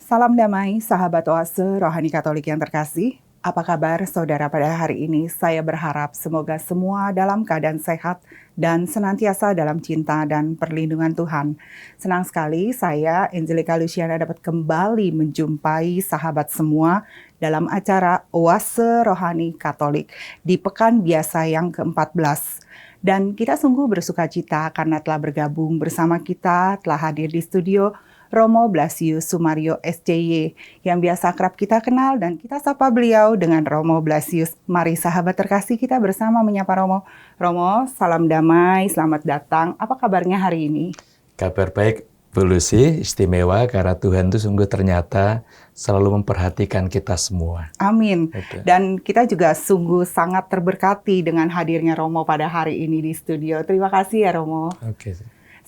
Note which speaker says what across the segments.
Speaker 1: Salam damai, sahabat Oase Rohani Katolik yang terkasih. Apa kabar saudara pada hari ini? Saya berharap semoga semua dalam keadaan sehat dan senantiasa dalam cinta dan perlindungan Tuhan. Senang sekali saya, Angelica Luciana, dapat kembali menjumpai sahabat semua dalam acara Oase Rohani Katolik di pekan biasa yang ke-14. Dan kita sungguh bersuka cita karena telah bergabung bersama kita, telah hadir di studio Romo Blasius Sumario SCY yang biasa kerap kita kenal dan kita sapa beliau dengan Romo Blasius. Mari sahabat terkasih kita bersama menyapa Romo. Romo, salam damai, selamat datang. Apa kabarnya hari ini?
Speaker 2: Kabar baik, Bu Lucy, istimewa karena Tuhan itu sungguh ternyata selalu memperhatikan kita semua.
Speaker 1: Amin.
Speaker 2: Betul.
Speaker 1: Dan kita juga sungguh sangat terberkati dengan hadirnya Romo pada hari ini di studio. Terima kasih ya Romo.
Speaker 2: Oke.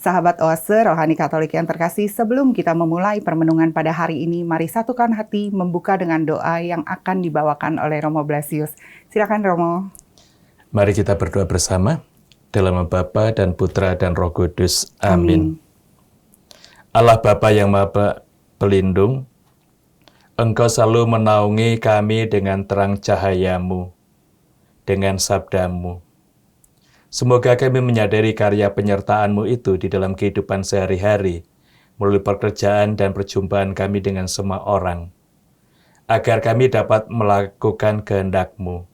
Speaker 1: Sahabat Oase Rohani Katolik yang terkasih, sebelum kita memulai permenungan pada hari ini, mari satukan hati membuka dengan doa yang akan dibawakan oleh Romo Blasius. Silakan Romo.
Speaker 2: Mari kita berdoa bersama dalam nama Bapa dan Putra dan Roh Kudus. Amin. Allah Bapa yang Maha Pelindung, Engkau selalu menaungi kami dengan terang cahaya-Mu, dengan sabda-Mu. Semoga kami menyadari karya penyertaan-Mu itu di dalam kehidupan sehari-hari, melalui pekerjaan dan perjumpaan kami dengan semua orang, agar kami dapat melakukan kehendak-Mu.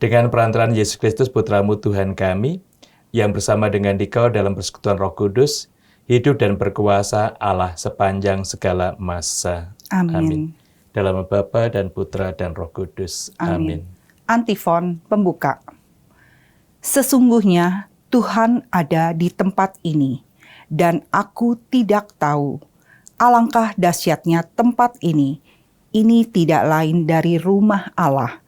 Speaker 2: Dengan perantaraan Yesus Kristus, Putra-Mu Tuhan kami, yang bersama dengan Dikau dalam persekutuan Roh Kudus, hidup dan berkuasa Allah sepanjang segala masa.
Speaker 1: Amin.
Speaker 2: Dalam nama Bapa dan Putra dan Roh Kudus. Amin.
Speaker 1: Antifon pembuka. Sesungguhnya Tuhan ada di tempat ini, dan aku tidak tahu. Alangkah dahsyatnya tempat ini. Ini tidak lain dari rumah Allah.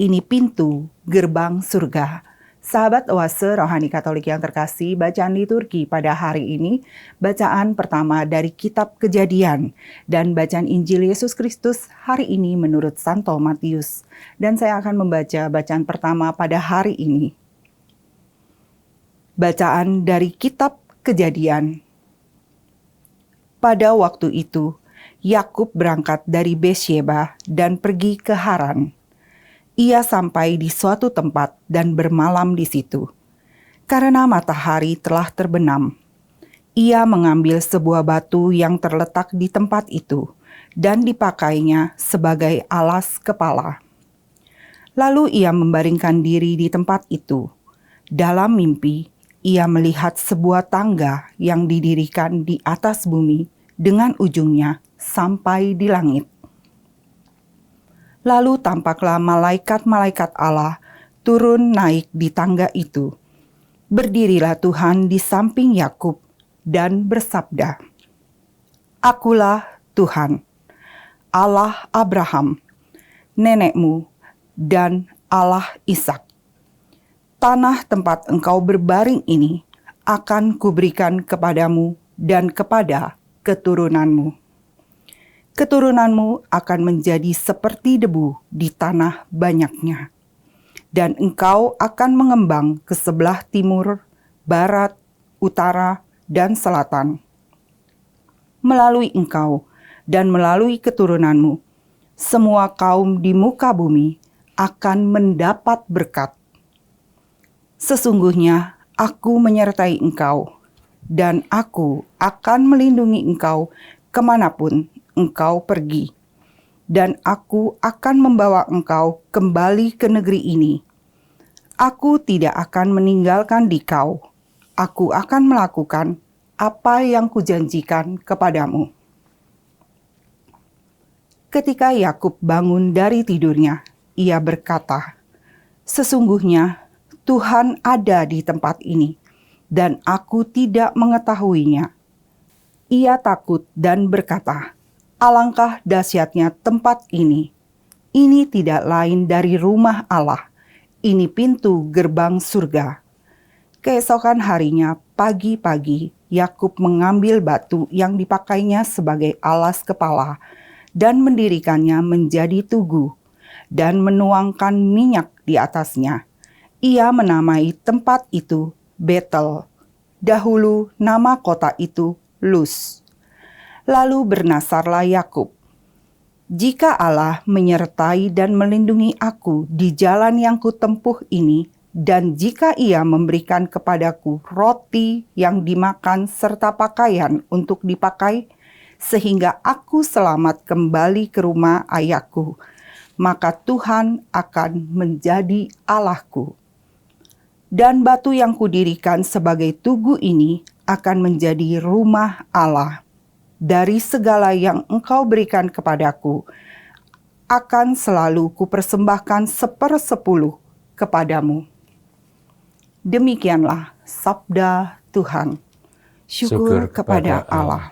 Speaker 1: Ini pintu gerbang surga. Sahabat Oase Rohani Katolik yang terkasih, bacaan liturgi pada hari ini, bacaan pertama dari Kitab Kejadian, dan bacaan Injil Yesus Kristus hari ini menurut Santo Matius. Dan saya akan membaca bacaan pertama pada hari ini. Bacaan dari Kitab Kejadian. Pada waktu itu, Yakub berangkat dari Beersheba dan pergi ke Haran. Ia sampai di suatu tempat dan bermalam di situ. Karena matahari telah terbenam, ia mengambil sebuah batu yang terletak di tempat itu dan dipakainya sebagai alas kepala. Lalu ia membaringkan diri di tempat itu. Dalam mimpi, ia melihat sebuah tangga yang didirikan di atas bumi dengan ujungnya sampai di langit. Lalu tampaklah malaikat-malaikat Allah turun naik di tangga itu. Berdirilah Tuhan di samping Yakub dan bersabda, "Akulah Tuhan, Allah Abraham, nenekmu, dan Allah Ishak. Tanah tempat engkau berbaring ini akan kuberikan kepadamu dan kepada keturunanmu. Keturunanmu akan menjadi seperti debu di tanah banyaknya, dan engkau akan mengembang ke sebelah timur, barat, utara, dan selatan. Melalui engkau dan melalui keturunanmu, semua kaum di muka bumi akan mendapat berkat. Sesungguhnya aku menyertai engkau, dan aku akan melindungi engkau kemanapun engkau pergi, dan aku akan membawa engkau kembali ke negeri ini. Aku tidak akan meninggalkan dikau. Aku akan melakukan apa yang kujanjikan kepadamu." Ketika Yakub bangun dari tidurnya, ia berkata, "Sesungguhnya Tuhan ada di tempat ini, dan aku tidak mengetahuinya." Ia takut dan berkata, "Alangkah dahsyatnya tempat ini. Ini tidak lain dari rumah Allah. Ini pintu gerbang surga." Keesokan harinya, pagi-pagi, Yakub mengambil batu yang dipakainya sebagai alas kepala dan mendirikannya menjadi tugu dan menuangkan minyak di atasnya. Ia menamai tempat itu Betel. Dahulu nama kota itu Luz. Lalu bernasarlah Yakub, "Jika Allah menyertai dan melindungi aku di jalan yang kutempuh ini, dan jika Ia memberikan kepadaku roti yang dimakan serta pakaian untuk dipakai, sehingga aku selamat kembali ke rumah ayahku, maka Tuhan akan menjadi Allahku. Dan batu yang kudirikan sebagai tugu ini akan menjadi rumah Allah. Dari segala yang Engkau berikan kepadaku, akan selalu kupersembahkan 1/10 kepadamu." Demikianlah sabda Tuhan. Syukur kepada Allah.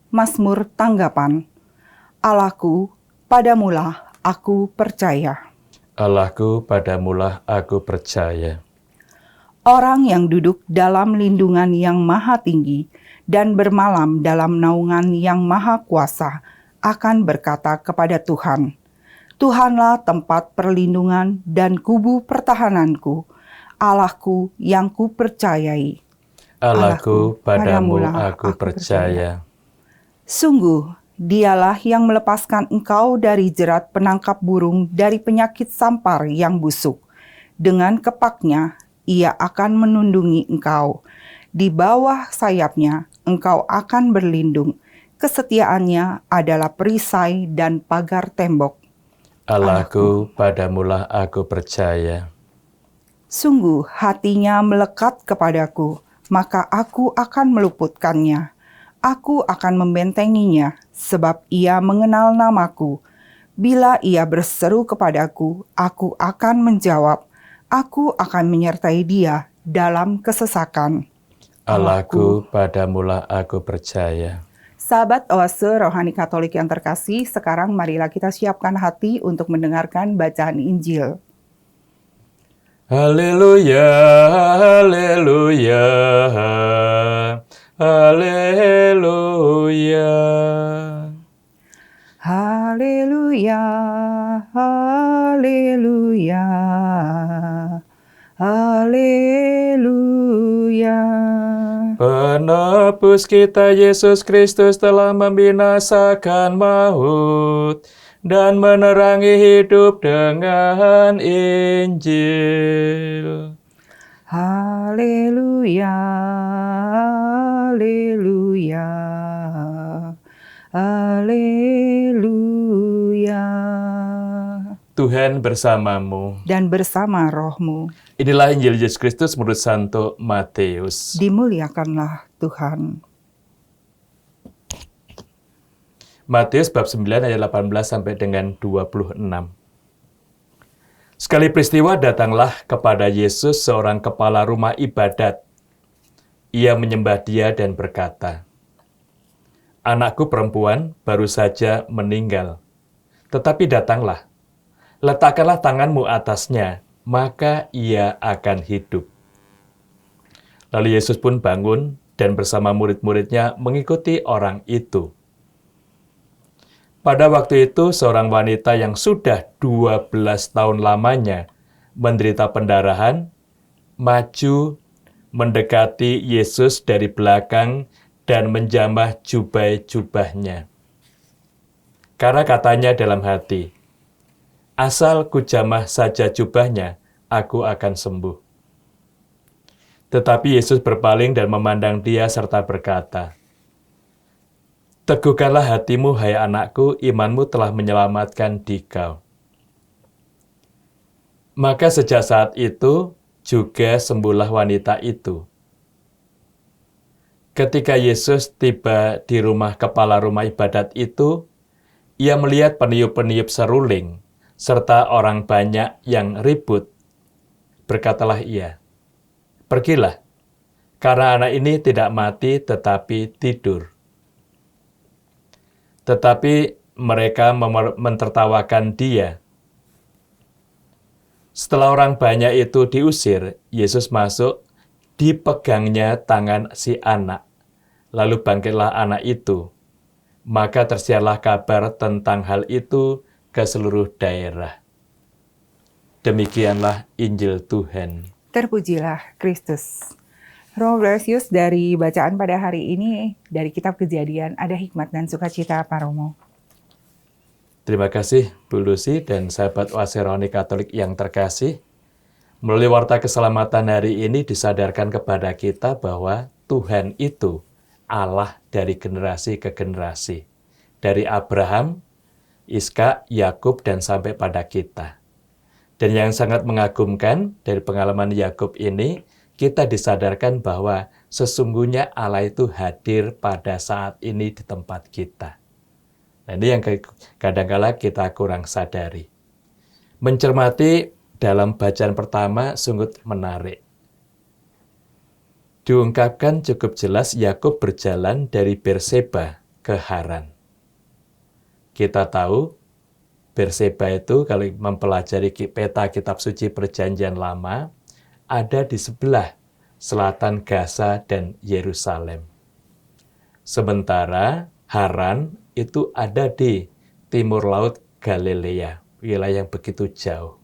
Speaker 1: Mazmur tanggapan. Allahku, padamulah aku percaya.
Speaker 2: Allahku, padamulah aku percaya.
Speaker 1: Orang yang duduk dalam lindungan yang maha tinggi dan bermalam dalam naungan yang maha kuasa akan berkata kepada Tuhan, "Tuhanlah tempat perlindungan dan kubu pertahananku, Allahku yang kupercayai."
Speaker 2: Allahku, padamu aku percaya.
Speaker 1: Sungguh, Dialah yang melepaskan engkau dari jerat penangkap burung, dari penyakit sampar yang busuk. Dengan kepaknya, Ia akan menundungi engkau. Di bawah sayapnya, engkau akan berlindung. Kesetiaannya adalah perisai dan pagar tembok.
Speaker 2: Allahku, padamulah aku percaya.
Speaker 1: Sungguh hatinya melekat kepadaku, maka aku akan meluputkannya. Aku akan membentenginya, sebab ia mengenal namaku. Bila ia berseru kepadaku, aku akan menjawab. Aku akan menyertai dia dalam kesesakan.
Speaker 2: Allahku, padamulah aku percaya.
Speaker 1: Sahabat Oase Rohani Katolik yang terkasih, sekarang marilah kita siapkan hati untuk mendengarkan bacaan Injil.
Speaker 2: Haleluya, haleluya, haleluya.
Speaker 1: Haleluya, haleluya, haleluya.
Speaker 2: Penebus kita Yesus Kristus telah membinasakan maut dan menerangi hidup dengan Injil.
Speaker 1: Haleluya, haleluya, haleluya.
Speaker 2: Tuhan bersamamu.
Speaker 1: Dan bersama rohmu.
Speaker 2: Inilah Injil Yesus Kristus menurut Santo Matius.
Speaker 1: Dimuliakanlah Tuhan.
Speaker 2: Matius bab 9 ayat 18 sampai dengan 26. Sekali peristiwa datanglah kepada Yesus seorang kepala rumah ibadat. Ia menyembah Dia dan berkata, "Anakku perempuan baru saja meninggal, tetapi datanglah, letakkanlah tanganmu atasnya, maka ia akan hidup." Lalu Yesus pun bangun dan bersama murid-muridnya mengikuti orang itu. Pada waktu itu, seorang wanita yang sudah 12 tahun lamanya menderita pendarahan, maju mendekati Yesus dari belakang dan menjamah jubah-jubahnya. Karena katanya dalam hati, "Asal kujamah saja jubahnya, aku akan sembuh." Tetapi Yesus berpaling dan memandang dia serta berkata, "Teguhkanlah hatimu, hai anakku, imanmu telah menyelamatkan dikau." Maka sejak saat itu juga sembuhlah wanita itu. Ketika Yesus tiba di rumah kepala rumah ibadat itu, ia melihat peniup-peniup seruling, serta orang banyak yang ribut. Berkatalah ia, "Pergilah, karena anak ini tidak mati tetapi tidur." Tetapi mereka mentertawakan dia. Setelah orang banyak itu diusir, Yesus masuk, dipegangnya tangan si anak. Lalu bangkitlah anak itu. Maka tersiarlah kabar tentang hal itu ke seluruh daerah. Demikianlah Injil Tuhan.
Speaker 1: Terpujilah Kristus. Romo Blasius, dari bacaan pada hari ini dari kitab Kejadian, ada hikmat dan sukacita apa, Romo?
Speaker 2: Terima kasih Bu Lucy dan sahabat Waseroni Katolik yang terkasih. Melalui Warta Keselamatan hari ini disadarkan kepada kita bahwa Tuhan itu Allah dari generasi ke generasi. Dari Abraham, Iskak, Yakub, dan sampai pada kita. Dan yang sangat mengagumkan dari pengalaman Yakub ini, kita disadarkan bahwa sesungguhnya Allah itu hadir pada saat ini di tempat kita. Nah, ini yang kadang-kala kita kurang sadari. Mencermati dalam bacaan pertama sungguh menarik. Diungkapkan cukup jelas Yakub berjalan dari Berseba ke Haran. Kita tahu Berseba itu kalau mempelajari peta kitab suci Perjanjian Lama, ada di sebelah selatan Gaza dan Yerusalem. Sementara Haran itu ada di timur laut Galilea, wilayah yang begitu jauh.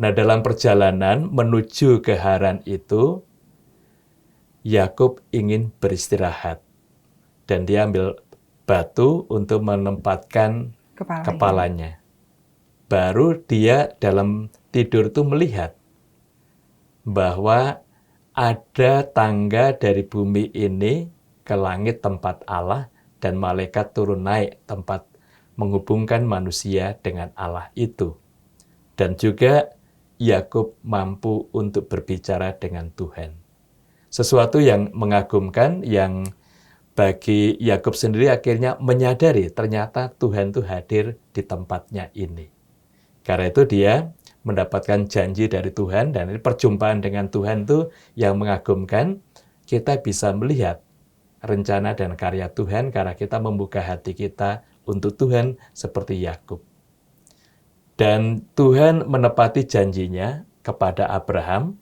Speaker 2: Nah, dalam perjalanan menuju ke Haran itu, Yakub ingin beristirahat. Dan dia ambil batu untuk menempatkan kepalanya. Baru dia dalam tidur itu melihat bahwa ada tangga dari bumi ini ke langit tempat Allah dan malaikat turun naik tempat menghubungkan manusia dengan Allah itu. Dan juga Yakub mampu untuk berbicara dengan Tuhan. Sesuatu yang mengagumkan yang bagi Yakub sendiri akhirnya menyadari ternyata Tuhan itu hadir di tempatnya ini. Karena itu dia mendapatkan janji dari Tuhan dan ini perjumpaan dengan Tuhan itu yang mengagumkan. Kita bisa melihat rencana dan karya Tuhan karena kita membuka hati kita untuk Tuhan seperti Yakub. Dan Tuhan menepati janjinya kepada Abraham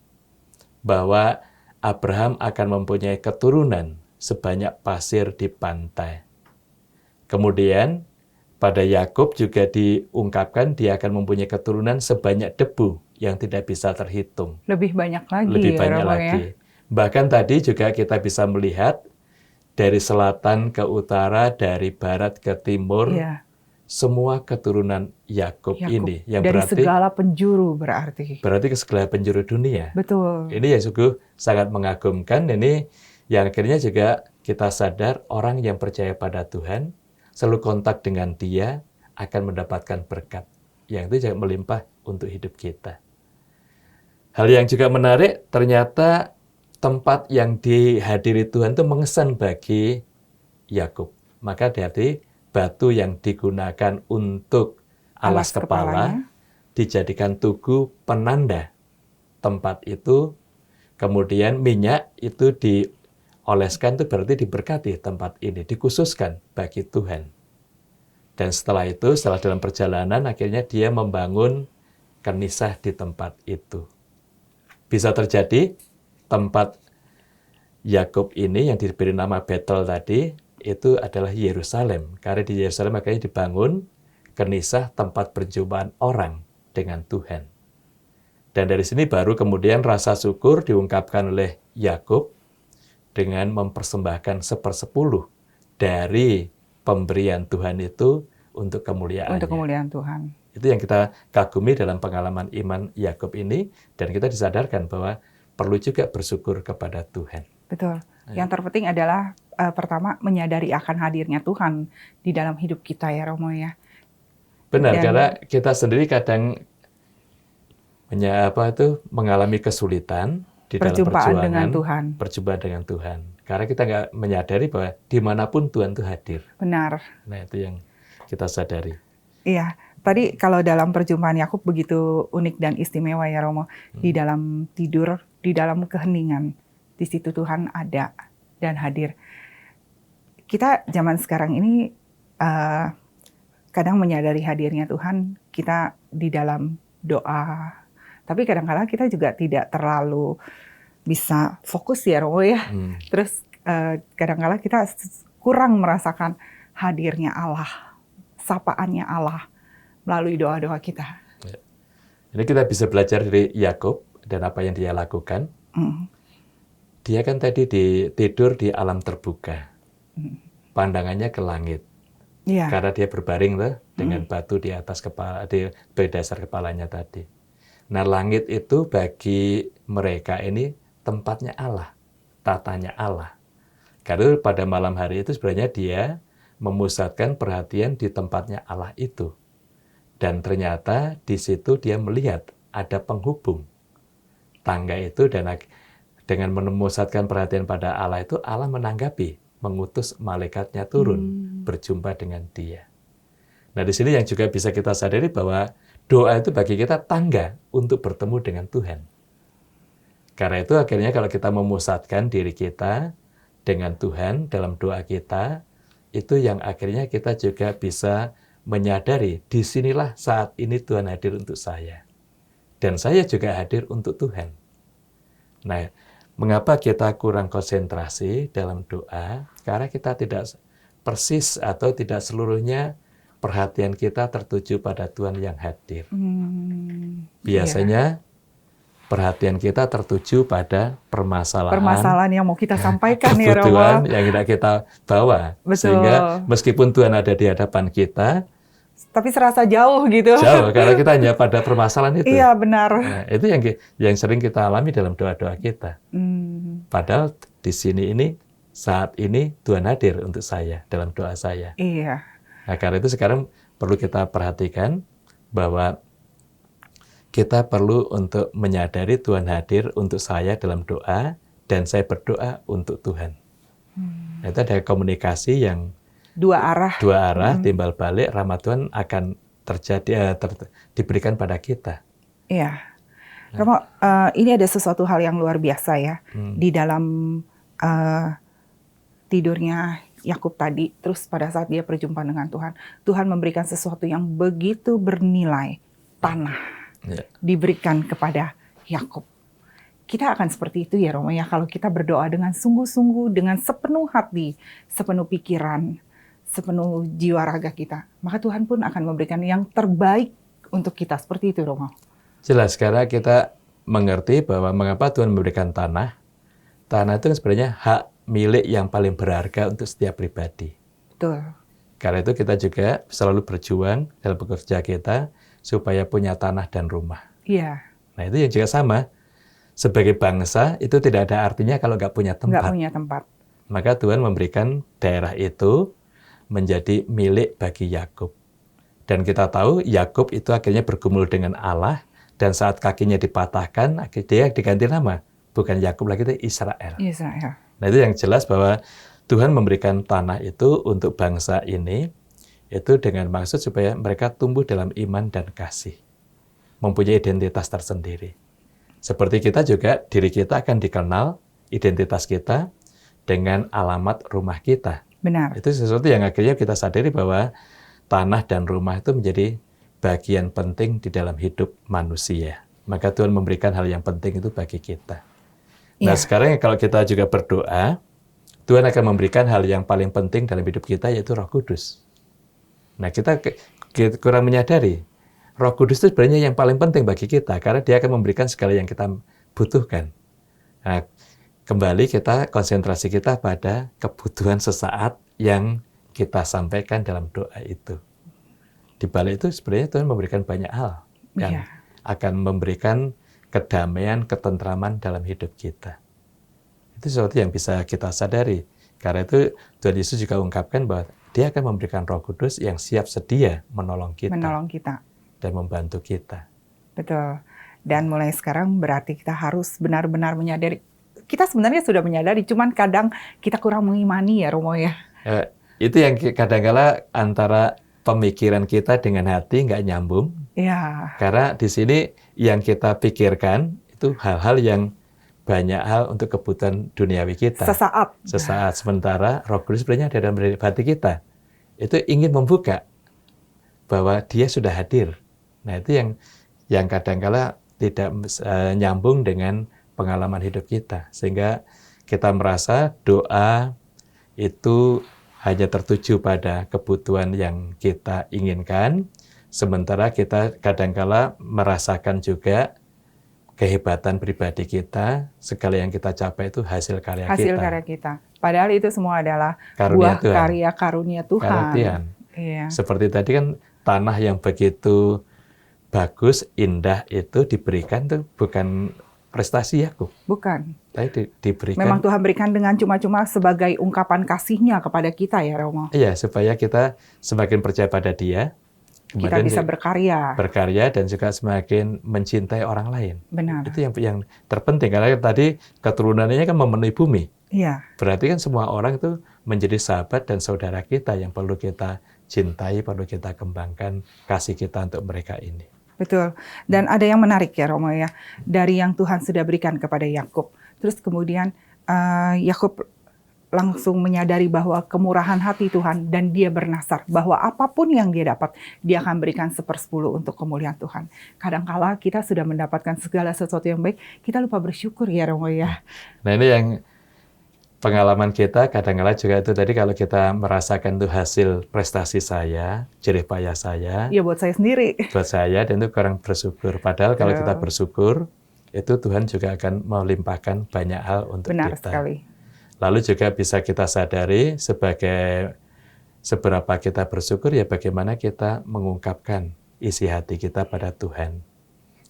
Speaker 2: bahwa Abraham akan mempunyai keturunan sebanyak pasir di pantai. Kemudian pada Yakub juga diungkapkan dia akan mempunyai keturunan sebanyak debu yang tidak bisa terhitung.
Speaker 1: Lebih banyak lagi.
Speaker 2: Lebih banyak lagi. Bahkan tadi juga kita bisa melihat dari selatan ke utara, dari barat ke timur, semua keturunan Yakub ini. Yang
Speaker 1: dari
Speaker 2: berarti,
Speaker 1: segala penjuru berarti.
Speaker 2: Berarti ke segala penjuru dunia.
Speaker 1: Betul.
Speaker 2: Ini yang sungguh sangat mengagumkan. Ini yang akhirnya juga kita sadar orang yang percaya pada Tuhan, selalu kontak dengan Dia, akan mendapatkan berkat. Yang itu juga melimpah untuk hidup kita. Hal yang juga menarik, ternyata tempat yang dihadiri Tuhan itu mengesan bagi Yakub. Maka dari batu yang digunakan untuk alas kepala, dijadikan tugu penanda tempat itu, kemudian minyak itu oleskan itu berarti diberkati tempat ini, dikhususkan bagi Tuhan. Dan setelah itu, setelah dalam perjalanan, akhirnya dia membangun kenisah di tempat itu. Bisa terjadi tempat Yakub ini yang diberi nama Betel tadi, itu adalah Yerusalem. Karena di Yerusalem akhirnya dibangun kenisah tempat perjumpaan orang dengan Tuhan. Dan dari sini baru kemudian rasa syukur diungkapkan oleh Yakub, dengan mempersembahkan 1/10 dari pemberian Tuhan itu untuk kemuliaan-Nya.
Speaker 1: Untuk kemuliaan Tuhan.
Speaker 2: Itu yang kita kagumi dalam pengalaman iman Yakub ini, dan kita disadarkan bahwa perlu juga bersyukur kepada Tuhan.
Speaker 1: Betul. Yang terpenting adalah pertama menyadari akan hadirnya Tuhan di dalam hidup kita ya Romo ya.
Speaker 2: Benar, karena kita sendiri kadang mengalami kesulitan di dalam perjuangan
Speaker 1: dengan Tuhan.
Speaker 2: Perjumpaan dengan Tuhan. Karena kita nggak menyadari bahwa dimanapun Tuhan itu hadir.
Speaker 1: Benar.
Speaker 2: Nah, itu yang kita sadari.
Speaker 1: Iya, tadi kalau dalam perjumpaan Yakub begitu unik dan istimewa ya Romo. Di dalam tidur, di dalam keheningan, di situ Tuhan ada dan hadir. Kita zaman sekarang ini kadang menyadari hadirnya Tuhan, kita di dalam doa. Tapi kadang-kadang kita juga tidak terlalu bisa fokus ya Romo ya. Terus kadang-kadang kita kurang merasakan hadirnya Allah, sapaannya Allah melalui doa-doa kita.
Speaker 2: Ini kita bisa belajar dari Yakub dan apa yang dia lakukan. Dia kan tadi tidur di alam terbuka, pandangannya ke langit.
Speaker 1: Iya.
Speaker 2: Karena dia berbaring tuh, dengan batu di atas kepala, di dasar kepalanya tadi. Nah, langit itu bagi mereka ini tempatnya Allah, tatanya Allah. Karena pada malam hari itu sebenarnya dia memusatkan perhatian di tempatnya Allah itu. Dan ternyata di situ dia melihat ada penghubung tangga itu, dan dengan memusatkan perhatian pada Allah itu, Allah menanggapi, mengutus malaikatnya turun berjumpa dengan dia. Nah, di sini yang juga bisa kita sadari bahwa doa itu bagi kita tangga untuk bertemu dengan Tuhan. Karena itu akhirnya kalau kita memusatkan diri kita dengan Tuhan dalam doa kita, itu yang akhirnya kita juga bisa menyadari, disinilah saat ini Tuhan hadir untuk saya. Dan saya juga hadir untuk Tuhan. Nah, mengapa kita kurang konsentrasi dalam doa? Karena kita tidak persis atau tidak seluruhnya perhatian kita tertuju pada Tuhan yang hadir. Biasanya perhatian kita tertuju pada
Speaker 1: permasalahan yang mau kita sampaikan ya, Romo.
Speaker 2: kebutuhan yang tidak kita bawa.
Speaker 1: Betul.
Speaker 2: Sehingga meskipun Tuhan ada di hadapan kita,
Speaker 1: tapi serasa jauh gitu.
Speaker 2: jauh, karena kita hanya pada permasalahan itu.
Speaker 1: Iya, benar.
Speaker 2: Nah, itu yang sering kita alami dalam doa-doa kita. Padahal di sini ini, saat ini Tuhan hadir untuk saya dalam doa saya.
Speaker 1: Iya.
Speaker 2: Nah, karena itu sekarang perlu kita perhatikan bahwa kita perlu untuk menyadari Tuhan hadir untuk saya dalam doa, dan saya berdoa untuk Tuhan. Nah, itu ada komunikasi yang
Speaker 1: Dua arah.
Speaker 2: timbal balik, rahmat Tuhan akan terjadi, diberikan pada kita.
Speaker 1: Iya. Romo, ini ada sesuatu hal yang luar biasa ya. Di dalam tidurnya Yakub tadi, terus pada saat dia berjumpa dengan Tuhan, Tuhan memberikan sesuatu yang begitu bernilai, tanah. Diberikan kepada Yakub. Kita akan seperti itu ya, Romo, ya, kalau kita berdoa dengan sungguh-sungguh, dengan sepenuh hati, sepenuh pikiran, sepenuh jiwa raga kita, maka Tuhan pun akan memberikan yang terbaik untuk kita. Seperti itu, Romo.
Speaker 2: Jelas, karena kita mengerti bahwa mengapa Tuhan memberikan tanah. Tanah itu sebenarnya hak milik yang paling berharga untuk setiap pribadi.
Speaker 1: Betul.
Speaker 2: Karena itu kita juga selalu berjuang dalam bekerja kita supaya punya tanah dan rumah.
Speaker 1: Iya.
Speaker 2: Nah, itu yang juga sama. Sebagai bangsa, itu tidak ada artinya kalau nggak punya tempat.
Speaker 1: Nggak punya tempat.
Speaker 2: Maka Tuhan memberikan daerah itu menjadi milik bagi Yakub. Dan kita tahu Yakub itu akhirnya bergumul dengan Allah, dan saat kakinya dipatahkan, dia diganti nama. Bukan Yakub lagi, itu Israel.
Speaker 1: Israel.
Speaker 2: Nah, itu yang jelas bahwa Tuhan memberikan tanah itu untuk bangsa ini, itu dengan maksud supaya mereka tumbuh dalam iman dan kasih. Mempunyai identitas tersendiri. Seperti kita juga, diri kita akan dikenal, identitas kita, dengan alamat rumah kita.
Speaker 1: Benar.
Speaker 2: Itu sesuatu yang akhirnya kita sadari bahwa tanah dan rumah itu menjadi bagian penting di dalam hidup manusia. Maka Tuhan memberikan hal yang penting itu bagi kita. Nah, sekarang kalau kita juga berdoa, Tuhan akan memberikan hal yang paling penting dalam hidup kita, yaitu Roh Kudus. Nah, kita kurang menyadari, Roh Kudus itu sebenarnya yang paling penting bagi kita, karena dia akan memberikan segala yang kita butuhkan. Nah, kembali kita konsentrasi kita pada kebutuhan sesaat yang kita sampaikan dalam doa itu. Di balik itu sebenarnya Tuhan memberikan banyak hal yang akan memberikan kedamaian, ketentraman dalam hidup kita. Itu sesuatu yang bisa kita sadari. Karena itu Tuhan Yesus juga ungkapkan bahwa Dia akan memberikan Roh Kudus yang siap sedia menolong kita. Dan membantu kita.
Speaker 1: Betul. Dan mulai sekarang berarti kita harus benar-benar menyadari. Kita sebenarnya sudah menyadari, cuman kadang kita kurang mengimani ya, Romo ya.
Speaker 2: Itu yang kadang-kala antara pemikiran kita dengan hati nggak nyambung.
Speaker 1: Iya.
Speaker 2: Karena di sini yang kita pikirkan itu hal-hal yang banyak hal untuk kebutuhan duniawi kita.
Speaker 1: Sesaat.
Speaker 2: Sementara Roh Kudus sebenarnya ada dalam hati kita. Itu ingin membuka bahwa Dia sudah hadir. Nah, itu yang kadang-kala tidak nyambung dengan pengalaman hidup kita. Sehingga kita merasa doa itu hanya tertuju pada kebutuhan yang kita inginkan, sementara kita kadang-kala merasakan juga kehebatan pribadi kita, segala yang kita capai itu hasil karya
Speaker 1: Hasil
Speaker 2: kita.
Speaker 1: karya kita. Padahal itu semua adalah
Speaker 2: Karunia
Speaker 1: buah
Speaker 2: Tuhan.
Speaker 1: karya karunia Tuhan.
Speaker 2: Karya.
Speaker 1: Iya.
Speaker 2: Seperti tadi kan tanah yang begitu bagus, indah itu diberikan tuh bukan prestasi aku.
Speaker 1: Bukan.
Speaker 2: Tapi diberikan.
Speaker 1: Memang Tuhan berikan dengan cuma-cuma sebagai ungkapan kasih-Nya kepada kita ya Romo.
Speaker 2: Iya, supaya kita semakin percaya pada Dia.
Speaker 1: Kita bisa berkarya.
Speaker 2: Berkarya dan juga semakin mencintai orang lain.
Speaker 1: Benar.
Speaker 2: Itu yang terpenting, karena tadi keturunannya kan memenuhi bumi.
Speaker 1: Iya.
Speaker 2: Berarti kan semua orang itu menjadi sahabat dan saudara kita yang perlu kita cintai, perlu kita kembangkan kasih kita untuk mereka ini.
Speaker 1: Betul. Dan ada yang menarik ya Romo ya, dari yang Tuhan sudah berikan kepada Yakub. Terus kemudian Yakub langsung menyadari bahwa kemurahan hati Tuhan dan dia bernasar bahwa apapun yang dia dapat, dia akan berikan 1/10 untuk kemuliaan Tuhan. Kadangkala kita sudah mendapatkan segala sesuatu yang baik, kita lupa bersyukur ya Romo ya.
Speaker 2: Nah ini yang pengalaman kita kadang-kala juga itu tadi, kalau kita merasakan itu hasil prestasi saya, jerih payah saya.
Speaker 1: Ya buat saya sendiri.
Speaker 2: Buat saya, dan itu kurang bersyukur. Padahal kalau kita bersyukur, itu Tuhan juga akan melimpahkan banyak hal untuk
Speaker 1: Benar
Speaker 2: kita.
Speaker 1: sekali.
Speaker 2: Lalu juga bisa kita sadari sebagai seberapa kita bersyukur ya bagaimana kita mengungkapkan isi hati kita pada Tuhan.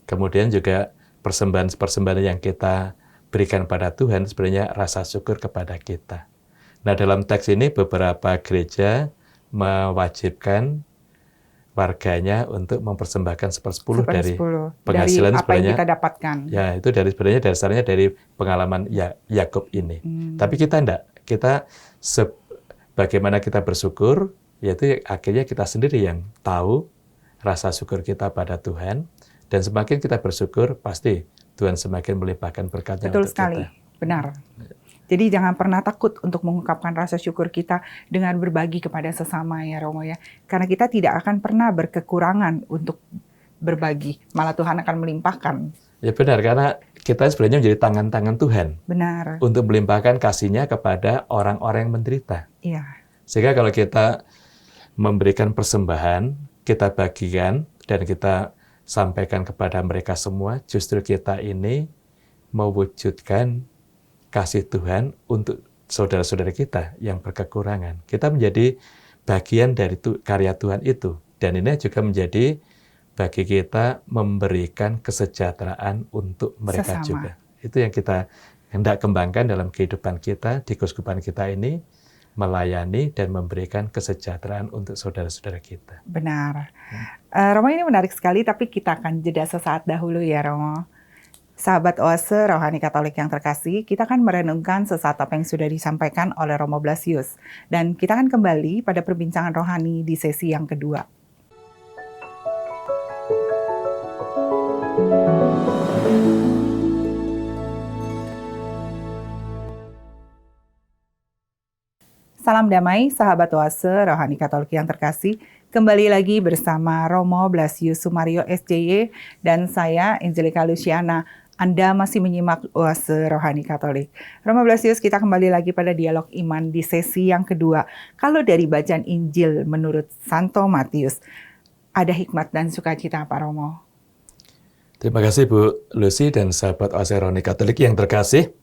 Speaker 2: Kemudian juga persembahan-persembahan yang kita berikan pada Tuhan sebenarnya rasa syukur kepada kita. Nah dalam teks ini beberapa gereja mewajibkan warganya untuk mempersembahkan 1/10 dari penghasilan,
Speaker 1: dari apa yang kita dapatkan.
Speaker 2: Ya, itu sebenarnya dasarnya dari pengalaman Yakub ini. Tapi kita enggak. Kita bagaimana kita bersyukur, yaitu akhirnya kita sendiri yang tahu rasa syukur kita pada Tuhan, dan semakin kita bersyukur, pasti Tuhan semakin melimpahkan berkat-Nya untuk
Speaker 1: sekali.
Speaker 2: kita.
Speaker 1: Benar. Jadi jangan pernah takut untuk mengungkapkan rasa syukur kita dengan berbagi kepada sesama ya Romo ya. Karena kita tidak akan pernah berkekurangan untuk berbagi. Malah Tuhan akan melimpahkan.
Speaker 2: Ya benar, karena kita sebenarnya menjadi tangan-tangan Tuhan.
Speaker 1: Benar.
Speaker 2: Untuk melimpahkan kasih-Nya kepada orang-orang yang menderita.
Speaker 1: Iya.
Speaker 2: Sehingga kalau kita memberikan persembahan, kita bagikan, dan kita sampaikan kepada mereka semua, justru kita ini mewujudkan kasih Tuhan untuk saudara-saudara kita yang berkekurangan. Kita menjadi bagian dari karya Tuhan itu. Dan ini juga menjadi bagi kita memberikan kesejahteraan untuk mereka juga. Itu yang kita hendak kembangkan dalam kehidupan kita, di keuskupan kita ini, melayani dan memberikan kesejahteraan untuk saudara-saudara kita.
Speaker 1: Benar. Romo, ini menarik sekali, tapi kita akan jeda sesaat dahulu ya Romo. Sahabat Oase Rohani Katolik yang terkasih, kita akan merenungkan sesaat apa yang sudah disampaikan oleh Romo Blasius. Dan kita akan kembali pada perbincangan rohani di sesi yang kedua. Salam damai, sahabat Oase Rohani Katolik yang terkasih. Kembali lagi bersama Romo Blasius Sumario SJY dan saya, Angelica Luciana. Anda masih menyimak Oase Rohani Katolik. Romo Blasius, kita kembali lagi pada dialog iman di sesi yang kedua. Kalau dari bacaan Injil menurut Santo Matius, ada hikmat dan sukacita apa Romo?
Speaker 2: Terima kasih Bu Lucy dan sahabat Oase Rohani Katolik yang terkasih.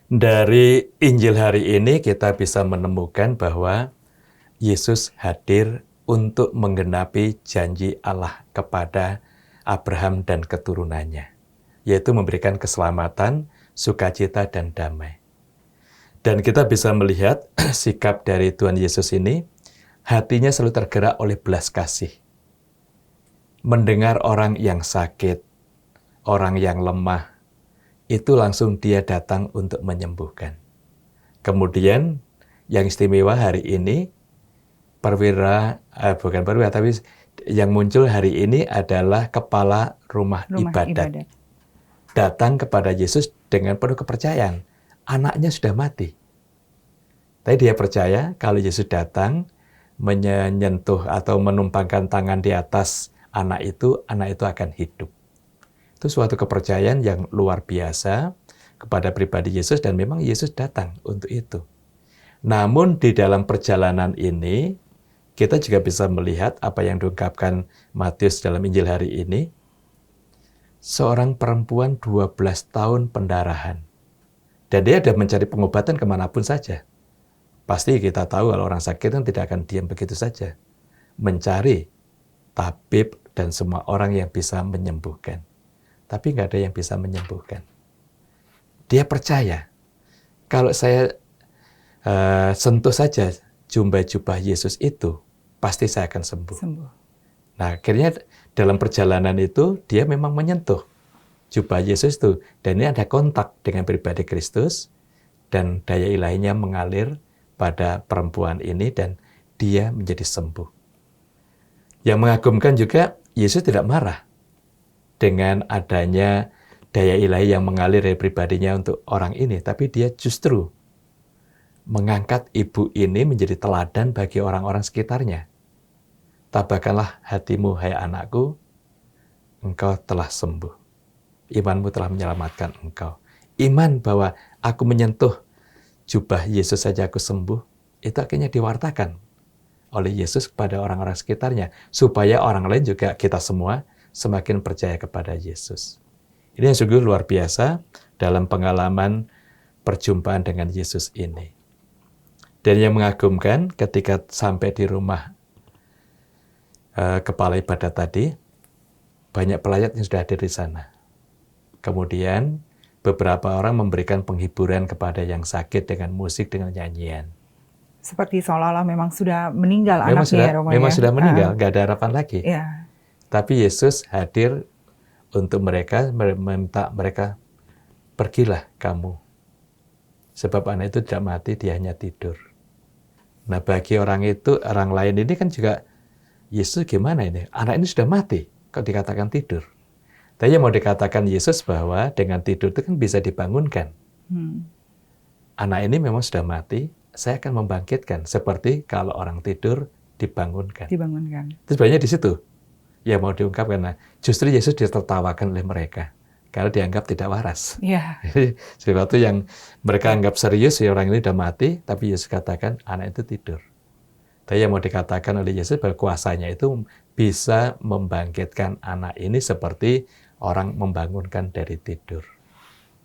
Speaker 2: Dari Injil hari ini kita bisa menemukan bahwa Yesus hadir untuk menggenapi janji Allah kepada Abraham dan keturunannya, yaitu memberikan keselamatan, sukacita, dan damai. Dan kita bisa melihat sikap dari Tuhan Yesus ini, hatinya selalu tergerak oleh belas kasih. Mendengar orang yang sakit, orang yang lemah, itu langsung dia datang untuk menyembuhkan. Kemudian yang istimewa hari ini, tapi yang muncul hari ini adalah kepala rumah ibadat. Datang kepada Yesus dengan penuh kepercayaan. Anaknya sudah mati. Tapi dia percaya kalau Yesus datang, menyentuh atau menumpangkan tangan di atas anak itu akan hidup. Itu suatu kepercayaan yang luar biasa kepada pribadi Yesus, dan memang Yesus datang untuk itu. Namun di dalam perjalanan ini, kita juga bisa melihat apa yang diungkapkan Matius dalam Injil hari ini. seorang perempuan 12 tahun pendarahan. Dan dia ada mencari pengobatan kemanapun saja. Pasti kita tahu kalau orang sakit kan tidak akan diam begitu saja. Mencari tabib dan semua orang yang bisa menyembuhkan. Tapi nggak ada yang bisa menyembuhkan. Dia percaya, kalau saya sentuh saja jubah Yesus itu, pasti saya akan sembuh. Nah, akhirnya dalam perjalanan itu, dia memang menyentuh jubah Yesus itu. Dan ini ada kontak dengan pribadi Kristus, dan daya ilahinya mengalir pada perempuan ini, dan dia menjadi sembuh. Yang mengagumkan juga, Yesus tidak marah dengan adanya daya ilahi yang mengalir dari pribadinya untuk orang ini, tapi dia justru mengangkat ibu ini menjadi teladan bagi orang-orang sekitarnya. Tabahkanlah hatimu, hai anakku, engkau telah sembuh. Imanmu telah menyelamatkan engkau. Iman bahwa aku menyentuh jubah Yesus saja aku sembuh, itu akhirnya diwartakan oleh Yesus kepada orang-orang sekitarnya, supaya orang lain juga, kita semua, semakin percaya kepada Yesus. Ini yang sungguh luar biasa dalam pengalaman perjumpaan dengan Yesus ini. Dan yang mengagumkan ketika sampai di rumah kepala ibadat tadi, banyak pelayat yang sudah hadir di sana. Kemudian beberapa orang memberikan penghiburan kepada yang sakit dengan musik, dengan nyanyian.
Speaker 1: Seperti seolah-olah memang sudah meninggal anaknya, Romo,
Speaker 2: memang sudah meninggal, nggak ada harapan lagi.
Speaker 1: Yeah.
Speaker 2: Tapi Yesus hadir untuk mereka, meminta mereka, pergilah kamu. Sebab anak itu tidak mati, dia hanya tidur. Nah, bagi orang itu, orang lain ini kan juga, Yesus gimana ini? Anak ini sudah mati, kok dikatakan tidur? Tapi yang mau dikatakan Yesus bahwa dengan tidur itu kan bisa dibangunkan. Anak ini memang sudah mati, saya akan membangkitkan. Seperti kalau orang tidur, dibangunkan. Itu sebenarnya di situ yang mau diungkapkan. Nah, justru Yesus ditertawakan oleh mereka karena dianggap tidak waras. Jadi sesuatu yang mereka anggap serius, ya orang ini sudah mati, tapi Yesus katakan anak itu tidur. Tapi yang mau dikatakan oleh Yesus bahwa kuasanya itu bisa membangkitkan anak ini seperti orang membangunkan dari tidur.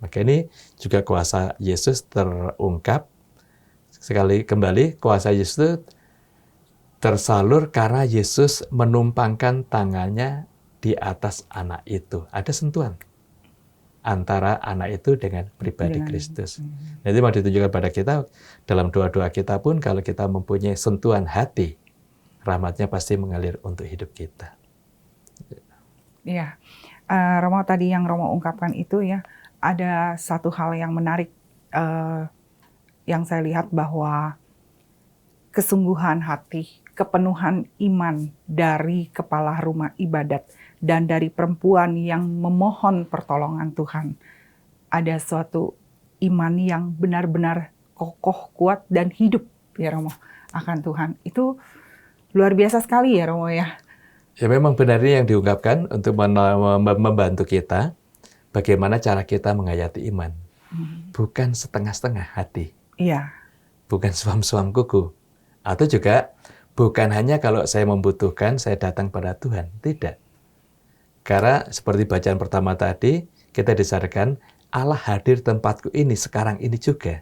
Speaker 2: Maka ini juga kuasa Yesus terungkap. Sekali kembali, kuasa Yesus itu tersalur karena Yesus menumpangkan tangannya di atas anak itu. Ada sentuhan antara anak itu dengan pribadi Kristus. Jadi mau ditunjukkan pada kita, dalam doa-doa kita pun, kalau kita mempunyai sentuhan hati, rahmatnya pasti mengalir untuk hidup kita.
Speaker 1: Iya, Romo, tadi yang Romo ungkapkan itu ya, ada satu hal yang menarik yang saya lihat, bahwa kesungguhan hati, kepenuhan iman dari kepala rumah ibadat dan dari perempuan yang memohon pertolongan Tuhan. Ada suatu iman yang benar-benar kokoh, kuat, dan hidup ya Romo akan Tuhan. Itu luar biasa sekali ya Romo ya.
Speaker 2: Ya memang benarnya yang diungkapkan untuk membantu kita bagaimana cara kita menghayati iman. Bukan setengah-setengah hati.
Speaker 1: Iya.
Speaker 2: Bukan suam-suam kuku. Atau juga bukan hanya kalau saya membutuhkan, saya datang pada Tuhan. Tidak. Karena seperti bacaan pertama tadi, kita disadarkan Allah hadir tempatku ini, sekarang ini juga.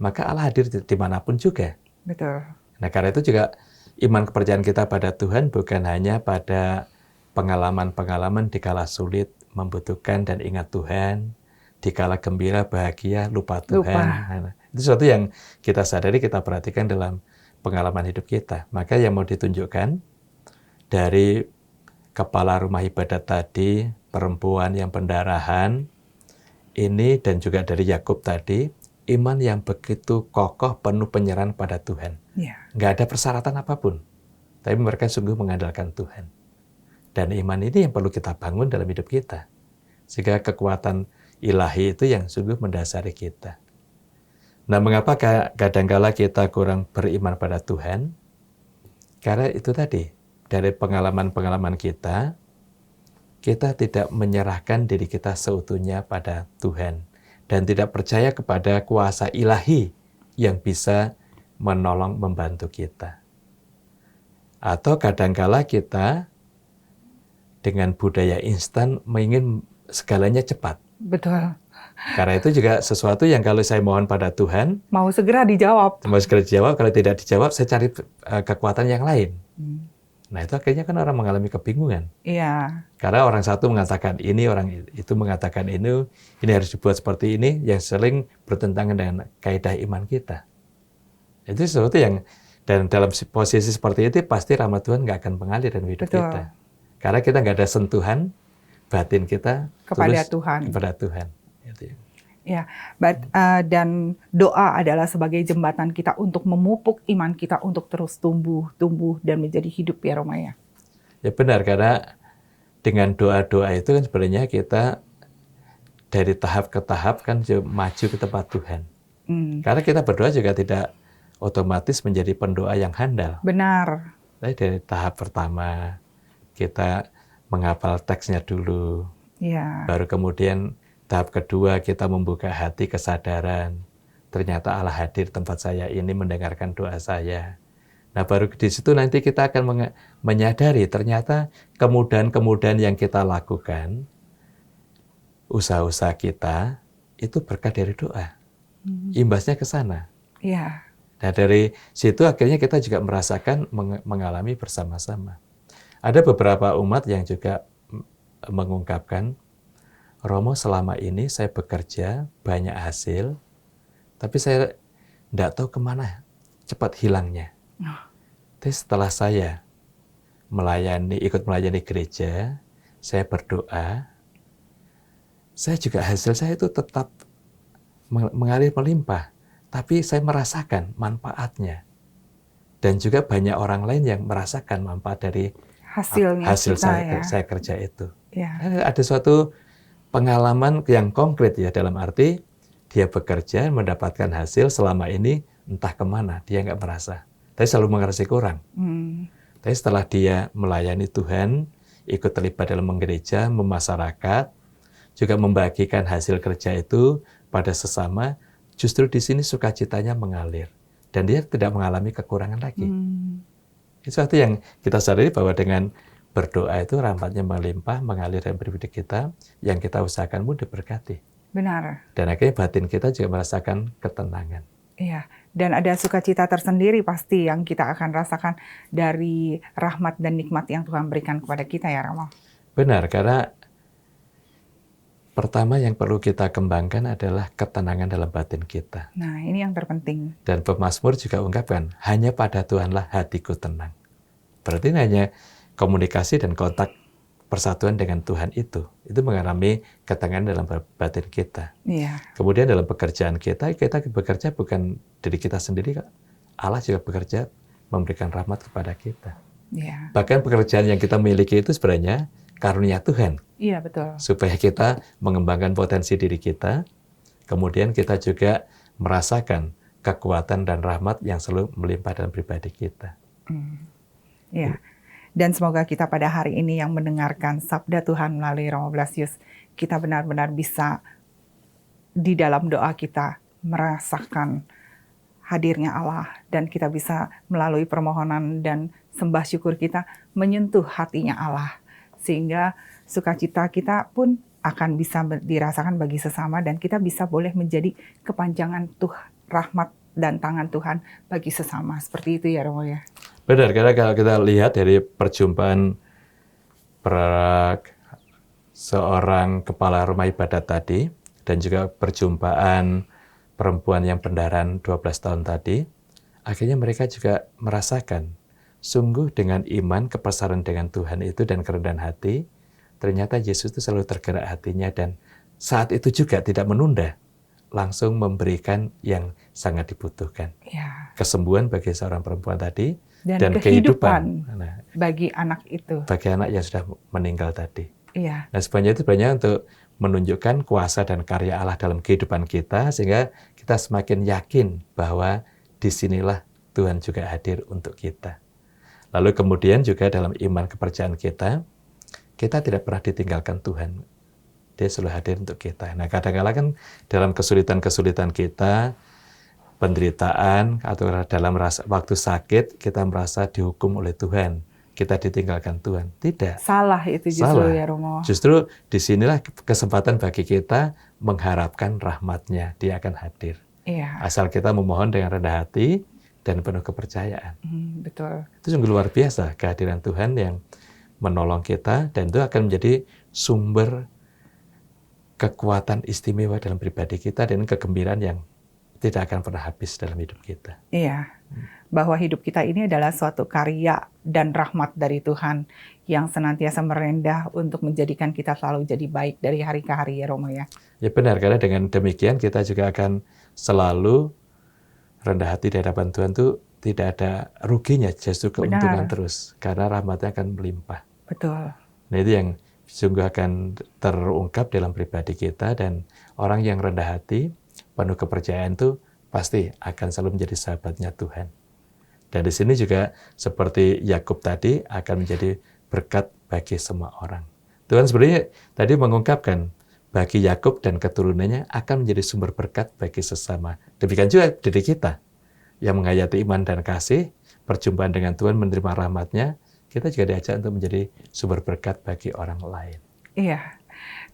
Speaker 2: Maka Allah hadir dimanapun juga.
Speaker 1: Betul.
Speaker 2: Nah karena itu juga iman kepercayaan kita pada Tuhan bukan hanya pada pengalaman-pengalaman dikala sulit, membutuhkan dan ingat Tuhan, dikala gembira, bahagia, lupa Tuhan. Nah, itu sesuatu yang kita sadari, kita perhatikan dalam pengalaman hidup kita. Maka yang mau ditunjukkan dari kepala rumah ibadat tadi, perempuan yang pendarahan, ini dan juga dari Yakub tadi, iman yang begitu kokoh, penuh penyerahan pada Tuhan. Nggak ada persyaratan apapun, tapi mereka sungguh mengandalkan Tuhan. Dan iman ini yang perlu kita bangun dalam hidup kita. Sehingga kekuatan ilahi itu yang sungguh mendasari kita. Nah, mengapa kadangkala kita kurang beriman pada Tuhan? Karena itu tadi, dari pengalaman-pengalaman kita tidak menyerahkan diri kita seutuhnya pada Tuhan. Dan tidak percaya kepada kuasa ilahi yang bisa menolong, membantu kita. Atau kadangkala kita dengan budaya instan ingin segalanya cepat.
Speaker 1: Betul.
Speaker 2: Karena itu juga sesuatu yang kalau saya mohon pada Tuhan,
Speaker 1: Mau segera dijawab.
Speaker 2: mau segera dijawab, kalau tidak dijawab, saya cari kekuatan yang lain. Nah itu akhirnya kan orang mengalami kebingungan.
Speaker 1: Iya.
Speaker 2: Karena orang satu mengatakan ini, orang itu mengatakan ini harus dibuat seperti ini, yang sering bertentangan dengan kaidah iman kita. Itu sesuatu yang, dan dalam posisi seperti itu, pasti rahmat Tuhan nggak akan mengalir dalam hidup
Speaker 1: Betul.
Speaker 2: kita. Karena kita nggak ada sentuhan batin kita
Speaker 1: Kepada
Speaker 2: tulus
Speaker 1: Tuhan.
Speaker 2: Kepada Tuhan. Gitu ya.
Speaker 1: Ya, dan doa adalah sebagai jembatan kita untuk memupuk iman kita untuk terus tumbuh dan menjadi hidup ya Roma ya.
Speaker 2: Ya benar, karena dengan doa-doa itu kan sebenarnya kita dari tahap ke tahap kan maju ke tempat Tuhan. Karena kita berdoa juga tidak otomatis menjadi pendoa yang handal.
Speaker 1: Benar.
Speaker 2: Tapi dari tahap pertama kita menghafal teksnya dulu.
Speaker 1: Ya.
Speaker 2: Baru kemudian tahap kedua kita membuka hati kesadaran. Ternyata Allah hadir tempat saya ini mendengarkan doa saya. Nah baru di situ nanti kita akan menyadari ternyata kemudahan-kemudahan yang kita lakukan, usaha-usaha kita itu berkat dari doa. Imbasnya ke sana.
Speaker 1: Iya.
Speaker 2: Nah dari situ akhirnya kita juga merasakan mengalami bersama-sama. Ada beberapa umat yang juga mengungkapkan, Romo selama ini saya bekerja banyak hasil, tapi saya tidak tahu kemana cepat hilangnya. Tapi setelah saya ikut melayani gereja, saya berdoa, saya juga hasil saya itu tetap mengalir melimpah, tapi saya merasakan manfaatnya. Dan juga banyak orang lain yang merasakan manfaat dari hasil saya kerja itu.
Speaker 1: Ya.
Speaker 2: Ada suatu pengalaman yang konkret ya, dalam arti dia bekerja mendapatkan hasil selama ini entah kemana, dia nggak merasa. Tapi selalu merasa kurang. Tapi setelah dia melayani Tuhan, ikut terlibat dalam menggereja, memasyarakat, juga membagikan hasil kerja itu pada sesama, justru di sini sukacitanya mengalir. Dan dia tidak mengalami kekurangan lagi. Itu sesuatu yang kita sadari bahwa dengan berdoa itu rahmatnya melimpah, mengalir dalam hidup kita, yang kita usahakan pun diberkati.
Speaker 1: Benar.
Speaker 2: Dan akhirnya batin kita juga merasakan ketenangan.
Speaker 1: Iya, dan ada sukacita tersendiri pasti yang kita akan rasakan dari rahmat dan nikmat yang Tuhan berikan kepada kita ya Romo.
Speaker 2: Benar, karena pertama yang perlu kita kembangkan adalah ketenangan dalam batin kita.
Speaker 1: Nah, ini yang terpenting.
Speaker 2: Dan pemazmur juga ungkapkan, hanya pada Tuhanlah hatiku tenang. Berarti hanya komunikasi dan kontak persatuan dengan Tuhan itu mengalami ketenangan dalam batin kita.
Speaker 1: Iya.
Speaker 2: Kemudian dalam pekerjaan kita bekerja bukan diri kita sendiri, kok. Allah juga bekerja memberikan rahmat kepada kita.
Speaker 1: Iya.
Speaker 2: Bahkan pekerjaan yang kita miliki itu sebenarnya karunia Tuhan.
Speaker 1: Iya, betul.
Speaker 2: Supaya kita mengembangkan potensi diri kita, kemudian kita juga merasakan kekuatan dan rahmat yang selalu melimpah dalam pribadi kita.
Speaker 1: Iya. Dan semoga kita pada hari ini yang mendengarkan sabda Tuhan melalui Romo Blasius, kita benar-benar bisa di dalam doa kita merasakan hadirnya Allah, dan kita bisa melalui permohonan dan sembah syukur kita menyentuh hatinya Allah, sehingga sukacita kita pun akan bisa dirasakan bagi sesama, dan kita bisa boleh menjadi kepanjangan rahmat dan tangan Tuhan bagi sesama. Seperti itu ya Romo ya.
Speaker 2: Benar, karena kalau kita lihat dari perjumpaan seorang kepala rumah ibadat tadi, dan juga perjumpaan perempuan yang pendaran 12 tahun tadi, akhirnya mereka juga merasakan, sungguh dengan iman, kepesaran dengan Tuhan itu, dan kerendahan hati, ternyata Yesus itu selalu tergerak hatinya, dan saat itu juga tidak menunda, langsung memberikan yang sangat dibutuhkan.
Speaker 1: Ya.
Speaker 2: Kesembuhan bagi seorang perempuan tadi,
Speaker 1: dan kehidupan bagi anak itu.
Speaker 2: Bagi anak yang sudah meninggal tadi.
Speaker 1: Iya.
Speaker 2: Nah sebenarnya itu untuk menunjukkan kuasa dan karya Allah dalam kehidupan kita, sehingga kita semakin yakin bahwa disinilah Tuhan juga hadir untuk kita. Lalu kemudian juga dalam iman kepercayaan kita tidak pernah ditinggalkan Tuhan. Dia selalu hadir untuk kita. Nah kadang-kadang kan dalam kesulitan-kesulitan kita, penderitaan, atau dalam waktu sakit, kita merasa dihukum oleh Tuhan. kita ditinggalkan Tuhan. Tidak.
Speaker 1: Salah itu justru
Speaker 2: Salah.
Speaker 1: ya Romo.
Speaker 2: Justru disinilah kesempatan bagi kita mengharapkan rahmat-Nya. Dia akan hadir.
Speaker 1: Iya.
Speaker 2: Asal kita memohon dengan rendah hati dan penuh kepercayaan.
Speaker 1: Betul.
Speaker 2: Itu sungguh luar biasa kehadiran Tuhan yang menolong kita, dan itu akan menjadi sumber kekuatan istimewa dalam pribadi kita dan kegembiraan yang tidak akan pernah habis dalam hidup kita.
Speaker 1: Iya, bahwa hidup kita ini adalah suatu karya dan rahmat dari Tuhan yang senantiasa merendah untuk menjadikan kita selalu jadi baik dari hari ke hari ya Romo ya.
Speaker 2: Ya benar, karena dengan demikian kita juga akan selalu rendah hati di hadapan Tuhan, tuh tidak ada ruginya, justru keuntungan terus, karena rahmat-Nya akan melimpah.
Speaker 1: Betul.
Speaker 2: Nah itu yang sungguh akan terungkap dalam pribadi kita, dan orang yang rendah hati, penuh kepercayaan itu pasti akan selalu menjadi sahabatnya Tuhan. Dan di sini juga seperti Yakub tadi akan menjadi berkat bagi semua orang. Tuhan sebenarnya tadi mengungkapkan bagi Yakub dan keturunannya akan menjadi sumber berkat bagi sesama. Demikian juga diri kita yang menghayati iman dan kasih, perjumpaan dengan Tuhan, menerima rahmat-Nya, kita juga diajak untuk menjadi sumber berkat bagi orang lain.
Speaker 1: Iya.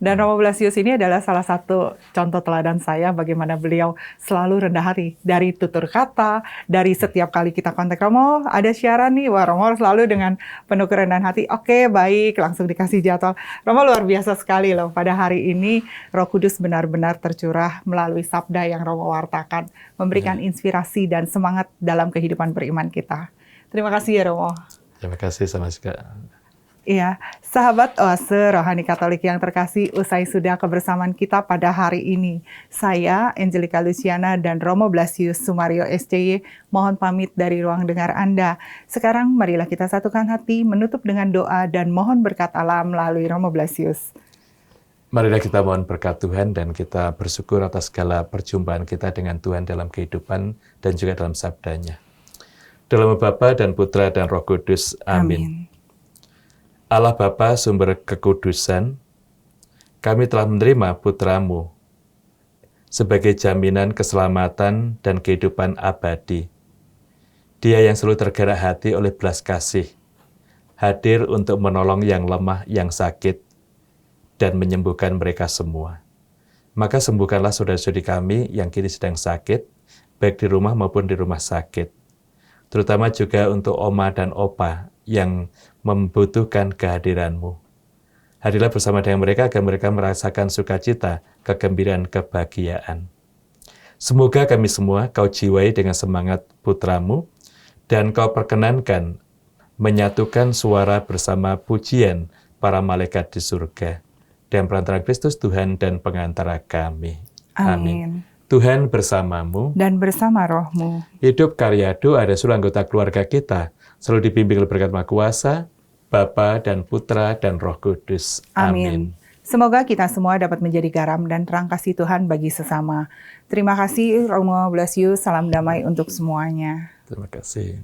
Speaker 1: Dan Romo Blasius ini adalah salah satu contoh teladan saya bagaimana beliau selalu rendah hati. Dari tutur kata, dari setiap kali kita kontak Romo, ada siaran nih, wah Romo selalu dengan penuh kerendahan hati, oke baik, langsung dikasih jadwal. Romo luar biasa sekali loh, pada hari ini Roh Kudus benar-benar tercurah melalui sabda yang Romo wartakan, memberikan inspirasi dan semangat dalam kehidupan beriman kita. Terima kasih ya Romo.
Speaker 2: Terima kasih sama sekali.
Speaker 1: Iya, sahabat Oase Rohani Katolik yang terkasih, usai sudah kebersamaan kita pada hari ini. Saya, Angelica Luciana dan Romo Blasius Sumario SCY, mohon pamit dari ruang dengar Anda. Sekarang marilah kita satukan hati, menutup dengan doa dan mohon berkat Allah melalui Romo Blasius.
Speaker 2: Marilah kita mohon berkat Tuhan dan kita bersyukur atas segala perjumpaan kita dengan Tuhan dalam kehidupan dan juga dalam sabdanya. Dalam nama Bapa dan Putra dan Roh Kudus. Amin. Allah Bapa sumber kekudusan, kami telah menerima Putra-Mu sebagai jaminan keselamatan dan kehidupan abadi. Dia yang selalu tergerak hati oleh belas kasih, hadir untuk menolong yang lemah, yang sakit, dan menyembuhkan mereka semua. Maka sembuhkanlah saudara-saudari kami yang kini sedang sakit, baik di rumah maupun di rumah sakit. Terutama juga untuk Oma dan Opa yang membutuhkan kehadiran-Mu. Hadirlah bersama dengan mereka agar mereka merasakan sukacita, kegembiraan, kebahagiaan. Semoga kami semua Kau jiwai dengan semangat Putra-Mu dan Kau perkenankan menyatukan suara bersama pujian para malaikat di surga dan perantara Kristus Tuhan dan pengantara kami. Amin. Tuhan bersamamu
Speaker 1: dan bersama rohmu.
Speaker 2: Hidup karya doa dan seluruh anggota keluarga kita selalu dibimbing oleh berkat Maha Kuasa, Bapa dan Putra dan Roh Kudus. Amin.
Speaker 1: Semoga kita semua dapat menjadi garam dan terang kasih Tuhan bagi sesama. Terima kasih Romo Blasius, salam damai untuk semuanya.
Speaker 2: Terima kasih.